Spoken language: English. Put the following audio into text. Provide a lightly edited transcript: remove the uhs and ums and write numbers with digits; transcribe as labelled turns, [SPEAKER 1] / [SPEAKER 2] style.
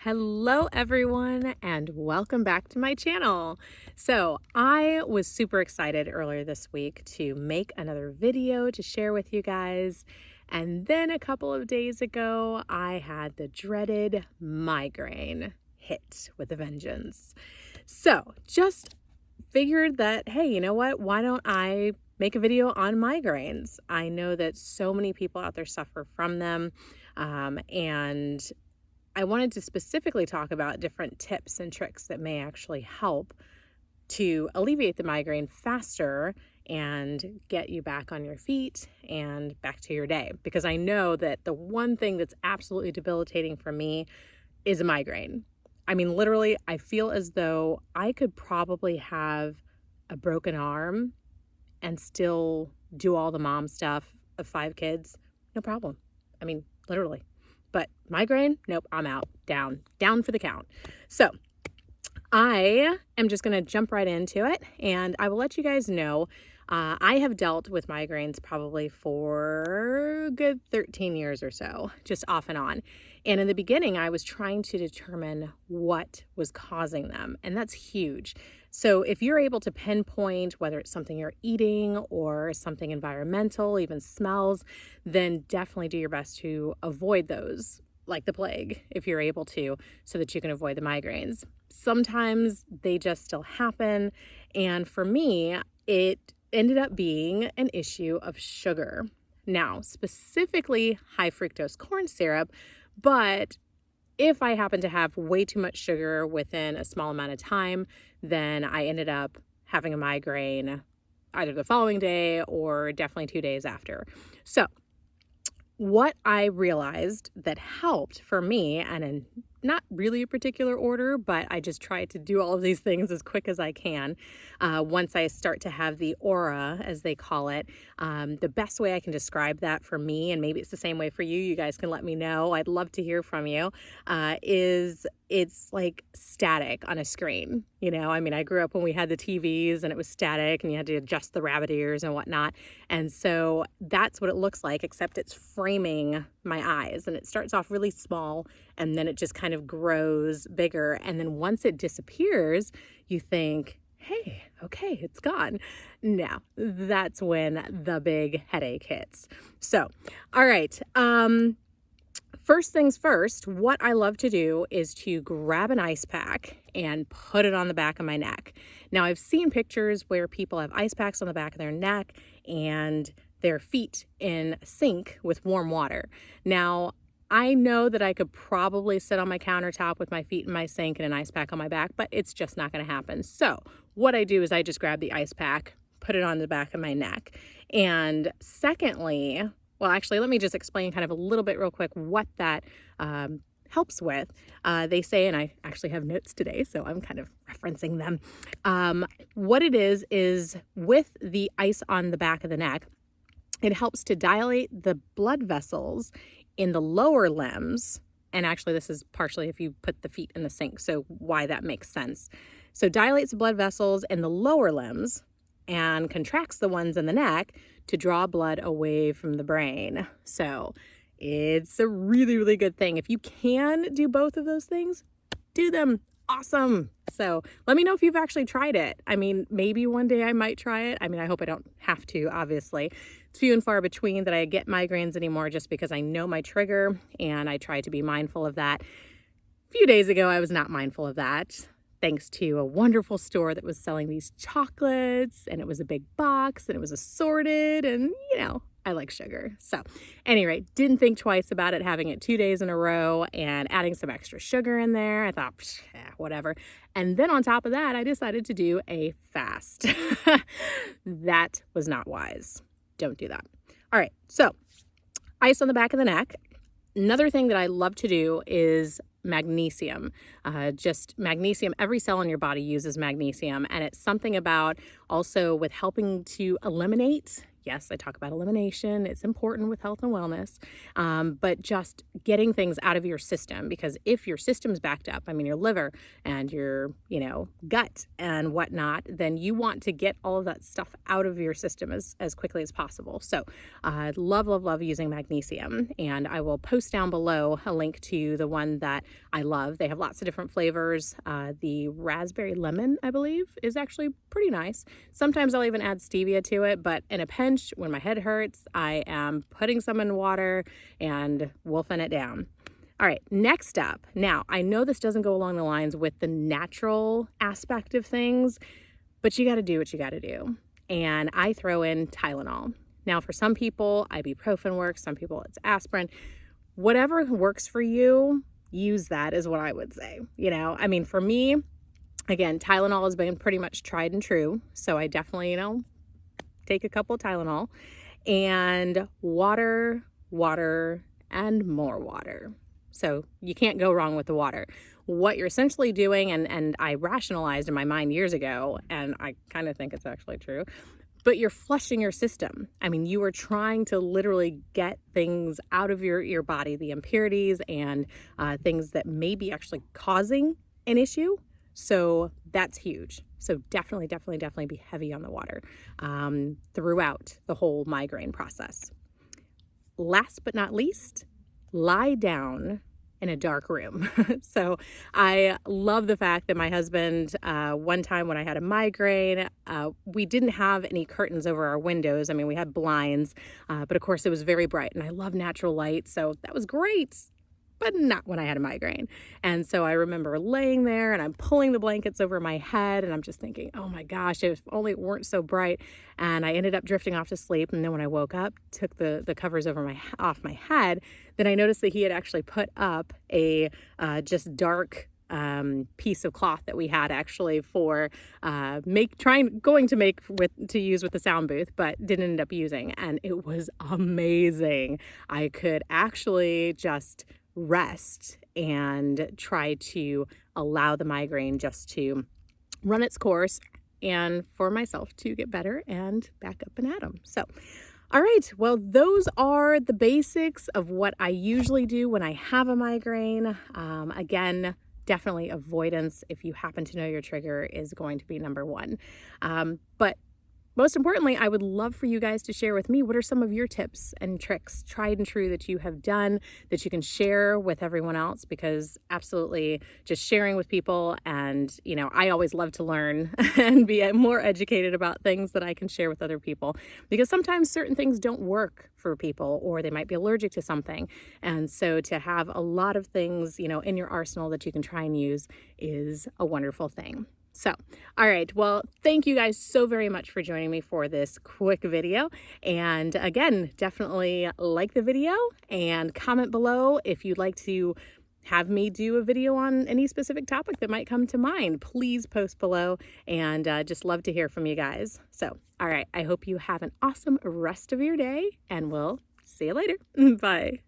[SPEAKER 1] Hello everyone and welcome back to my channel. So I was super excited earlier this week to make another video to share with you guys. And then a couple of days ago, I had the dreaded migraine hit with a vengeance. So just figured that, hey, you know what? Why don't I make a video on migraines? I know that so many people out there suffer from them. And I wanted to specifically talk about different tips and tricks that may actually help to alleviate the migraine faster and get you back on your feet and back to your day. Because I know that the one thing that's absolutely debilitating for me is a migraine. I mean, literally, I feel as though I could probably have a broken arm and still do all the mom stuff of 5 kids. No problem. I mean, literally. But migraine, nope, I'm out, down for the count. So I am just going to jump right into it, and I will let you guys know I have dealt with migraines probably for a good 13 years or so, just off and on. And in the beginning, I was trying to determine what was causing them, and that's huge. So if you're able to pinpoint whether it's something you're eating or something environmental, even smells, then definitely do your best to avoid those like the plague if you're able to, so that you can avoid the migraines. Sometimes they just still happen. And for me, it ended up being an issue of sugar. Now, specifically high fructose corn syrup, but if I happen to have way too much sugar within a small amount of time, then I ended up having a migraine either the following day or definitely 2 days after. So what I realized that helped for me, and in not really a particular order, but I just try to do all of these things as quick as I can. Once I start to have the aura, as they call it, the best way I can describe that for me, and maybe it's the same way for you, you guys can let me know, I'd love to hear from you, is it's like static on a screen. You know, I mean, I grew up when we had the TVs and it was static and you had to adjust the rabbit ears and whatnot. And so that's what it looks like, except it's framing my eyes, and it starts off really small and then it just kind of grows bigger. And then once it disappears, you think, hey, okay, it's gone. Now, that's when the big headache hits. So, all right. First things first, what I love to do is to grab an ice pack and put it on the back of my neck. Now, I've seen pictures where people have ice packs on the back of their neck and their feet in sink with warm water. Now, I know that I could probably sit on my countertop with my feet in my sink and an ice pack on my back, but it's just not going to happen. So what I do is I just grab the ice pack, put it on the back of my neck. And secondly, well, actually, let me just explain kind of a little bit real quick what that helps with. They say, and I actually have notes today, so I'm kind of referencing them. What it is with the ice on the back of the neck, it helps to dilate the blood vessels in the lower limbs. And actually, this is partially if you put the feet in the sink, so why that makes sense. So dilates the blood vessels in the lower limbs and contracts the ones in the neck to draw blood away from the brain. So it's a really, really good thing. If you can do both of those things, do them. Awesome. So let me know if you've actually tried it. I mean, maybe one day I might try it. I mean, I hope I don't have to, obviously. It's few and far between that I get migraines anymore, just because I know my trigger and I try to be mindful of that. A few days ago, I was not mindful of that, thanks to a wonderful store that was selling these chocolates, and it was a big box and it was assorted, and you know, I like sugar. So anyway, didn't think twice about it, having it 2 days in a row and adding some extra sugar in there. I thought, whatever. And then on top of that, I decided to do a fast. That was not wise. Don't do that. All right. So ice on the back of the neck. Another thing that I love to do is magnesium. Just magnesium, every cell in your body uses magnesium, and it's something about also with helping to eliminate Yes, I talk about elimination. It's important with health and wellness, but just getting things out of your system, because if your system's backed up, I mean, your liver and your, gut and whatnot, then you want to get all of that stuff out of your system as quickly as possible. So I love using magnesium, and I will post down below a link to the one that I love. They have lots of different flavors. The raspberry lemon, I believe, is actually pretty nice. Sometimes I'll even add stevia to it, but in a pinch, when my head hurts, I am putting some in water and wolfing it down. All right, next up. Now, I know this doesn't go along the lines with the natural aspect of things, but you got to do what you got to do. And I throw in Tylenol. Now, for some people, ibuprofen works. Some people, it's aspirin. Whatever works for you, use that is what I would say. I mean, for me, again, Tylenol has been pretty much tried and true. So I definitely, take a couple of Tylenol, and water, and more water. So you can't go wrong with the water. What you're essentially doing, and I rationalized in my mind years ago, and I kind of think it's actually true, but you're flushing your system. I mean, you are trying to literally get things out of your body, the impurities and things that may be actually causing an issue. So that's huge. So definitely be heavy on the water throughout the whole migraine process. Last but not least, lie down in a dark room. So I love the fact that my husband, one time when I had a migraine, we didn't have any curtains over our windows. I mean, we had blinds, but of course it was very bright, and I love natural light. So that was great, but not when I had a migraine. And so I remember laying there and I'm pulling the blankets over my head, and I'm just thinking, oh my gosh, if only it weren't so bright. And I ended up drifting off to sleep. And then when I woke up, took the covers off my head, then I noticed that he had actually put up a just dark piece of cloth that we had actually for going to use with the sound booth, but didn't end up using. And it was amazing. I could actually just rest and try to allow the migraine just to run its course, and for myself to get better and back up and at 'em. So, all right, well, those are the basics of what I usually do when I have a migraine. Again, definitely avoidance, if you happen to know your trigger, is going to be number one. But most importantly, I would love for you guys to share with me, what are some of your tips and tricks, tried and true, that you have done that you can share with everyone else, because absolutely just sharing with people. And, I always love to learn and be more educated about things that I can share with other people, because sometimes certain things don't work for people, or they might be allergic to something. And so to have a lot of things, in your arsenal that you can try and use is a wonderful thing. So, all right, well, thank you guys so very much for joining me for this quick video. And again, definitely like the video and comment below if you'd like to have me do a video on any specific topic that might come to mind. Please post below, and just love to hear from you guys. So, all right, I hope you have an awesome rest of your day, and we'll see you later. Bye.